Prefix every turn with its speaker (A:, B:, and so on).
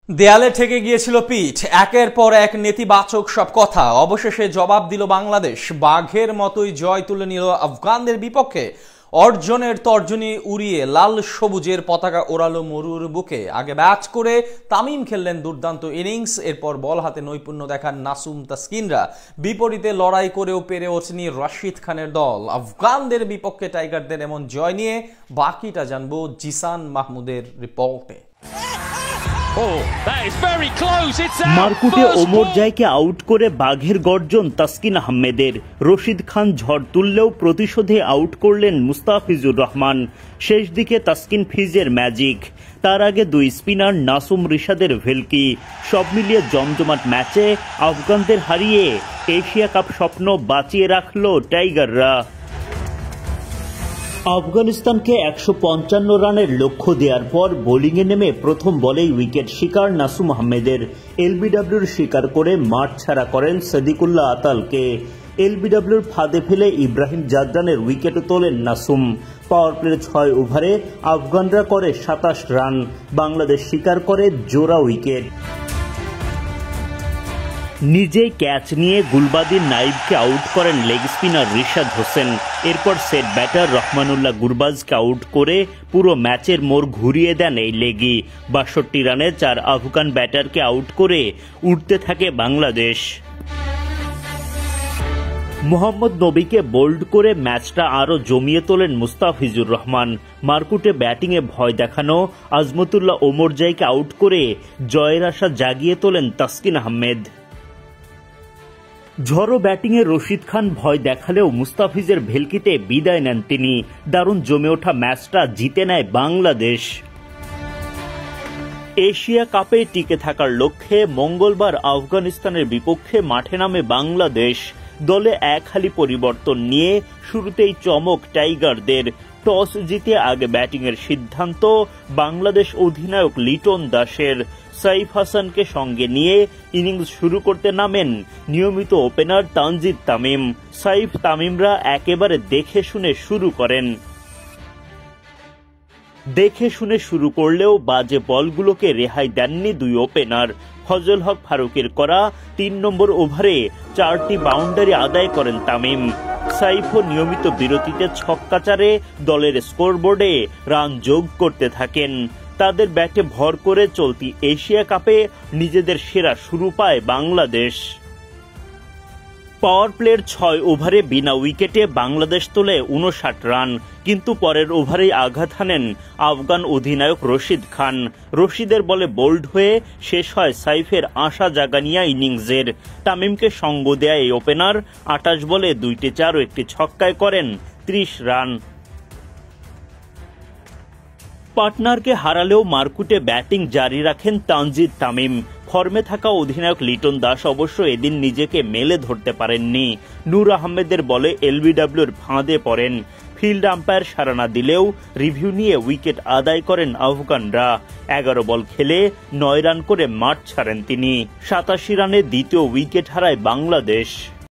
A: দেয়ালে ঠেকে গিয়েছিল পিঠ, একের পর এক নেতিবাচক সব কথা। অবশেষে জবাব দিল বাংলাদেশ, বাঘের মতোই জয় তুলে নিল আফগানদের বিপক্ষে। অর্জনের তর্জনী উড়িয়ে লাল সবুজের পতাকা ওড়ালো মরুর বুকে। আগে ব্যাট করে তামিম খেললেন দুর্দান্ত ইনিংস, এরপর বল হাতে নৈপুণ্য দেখান নাসুম তাসকিনরা। বিপরীতে লড়াই করেও পেরে ওঠেনি রশিদ খানের দল। আফগানদের বিপক্ষে টাইগারদের এমন জয় নিয়ে বাকিটা জানবো জিসান মাহমুদের রিপোর্টে।
B: মারকুটে ওমর জাইকে আউট করে বাঘের গর্জন তাসকিন আহমেদের। রশিদ খান ঝড় তুললেও প্রতিশোধে আউট করলেন মুস্তাফিজুর রহমান। শেষ দিকে তাসকিন ফিজের ম্যাজিক, তার আগে দুই স্পিনার নাসুম রিশাদের ভেলকি। সব মিলিয়ে জমজমাট ম্যাচে আফগানদের হারিয়ে এশিয়া কাপ স্বপ্ন বাঁচিয়ে রাখল টাইগাররা। আফগানিস্তানকে 155 রানের লক্ষ্য দেওয়ার পর বোলিংয়ে নেমে প্রথম বলেই উইকেট শিকার নাসুম আহমেদের। এলবিডব্লিউর শিকার করে মাঠ ছাড়া করেন সাদিকুল্লাহ আতালকে। এলবিডব্লিউর ফাঁদে ফেলে ইব্রাহিম জাদরানের উইকেটও তোলেন নাসুম। পাওয়ার প্লের 6 ওভারে আফগানরা করে 27 রান, বাংলাদেশ শিকার করে জোড়া উইকেট। নিজেই ক্যাচ নিয়ে গুলবাদিন নাইবকে আউট করেন লেগ স্পিনার রিশাদ হোসেন। এরপর সেট ব্যাটার রহমানুল্লাহ গুরবাজকে আউট করে পুরো ম্যাচের মোড় ঘুরিয়ে দেন এই লেগি। 62 রানে 4 আফগান ব্যাটারকে আউট করে উঠতে থাকে বাংলাদেশ। মোহাম্মদ নবীকে বোল্ড করে ম্যাচটা আরও জমিয়ে তোলেন মুস্তাফিজুর রহমান। মারকুটে ব্যাটিংয়ে ভয় দেখানো আজমতুল্লাহ ওমর জাইকে আউট করে জয়ের আশা জাগিয়ে তোলেন তাসকিন আহমেদ। ঝড়ো ব্যাটিংয়ে রশিদ খান ভয় দেখালেও মুস্তাফিজের ভেলকিতে বিদায় নেন তিনি। দারুণ জমে ওঠা ম্যাচটা জিতে নেয় বাংলাদেশ। এশিয়া কাপে টিকে থাকার লক্ষ্যে মঙ্গলবার আফগানিস্তানের বিপক্ষে মাঠে নামে বাংলাদেশ। দলে এক হালি পরিবর্তন নিয়ে শুরুতেই চমক টাইগারদের। টস জিতে আগে ব্যাটিংয়ের সিদ্ধান্ত বাংলাদেশ অধিনায়ক লিটন দাসের। সাইফ হাসানকে সঙ্গে নিয়ে ইনিংস শুরু করতে নামেন নিয়মিত ওপেনার তানজিদ তামিম। সাইফ তামিমরা একেবারে দেখে শুনে শুরু করেন। দেখে শুনে শুরু করলেও বাজে বলগুলোকে রেহাই দেননি দুই ওপেনার। ফজল হক ফারুকের করা 3 নম্বর ওভারে 4টি বাউন্ডারি আদায় করেন তামিম। সাইফও নিয়মিত বিরতিতে ছক্কা চারে দলের স্কোরবোর্ডে রান যোগ করতে থাকেন। তাদের ব্যাটে ভর করে চলতি এশিয়া কাপে নিজেদের সেরা শুরু পায় বাংলাদেশ। পাওয়ার প্লের 6 ওভারে বিনা উইকেটে বাংলাদেশ তোলে 59 রান, কিন্তু পরের ওভারেই আঘাত হানেন আফগান অধিনায়ক রশিদ খান। রশিদের বলে বোল্ড হয়ে শেষ হয় সাইফের আশা জাগানিয়া ইনিংসের। তামিমকে সঙ্গ দেয়া এই ওপেনার 28 বলে 2টি 4 ও 1টি ছক্কায় করেন 30 রান। পার্টনারকে হারালেও মারকুটে ব্যাটিং জারি রাখেন তানজিদ তামিম। ফর্মে থাকা অধিনায়ক লিটন দাস অবশ্য এদিন নিজেকে মেলে ধরতে পারেননি। নূর আহমেদের বলে এলবিডব্লিউর ফাঁদে পড়েন। ফিল্ড আম্পায়ার সাড়া না দিলেও রিভিউ নিয়ে উইকেট আদায় করেন আফগানরা। 11 বল খেলে 9 রান করে মাঠ ছাড়েন তিনি। 87 রানে দ্বিতীয় উইকেট হারায় বাংলাদেশ।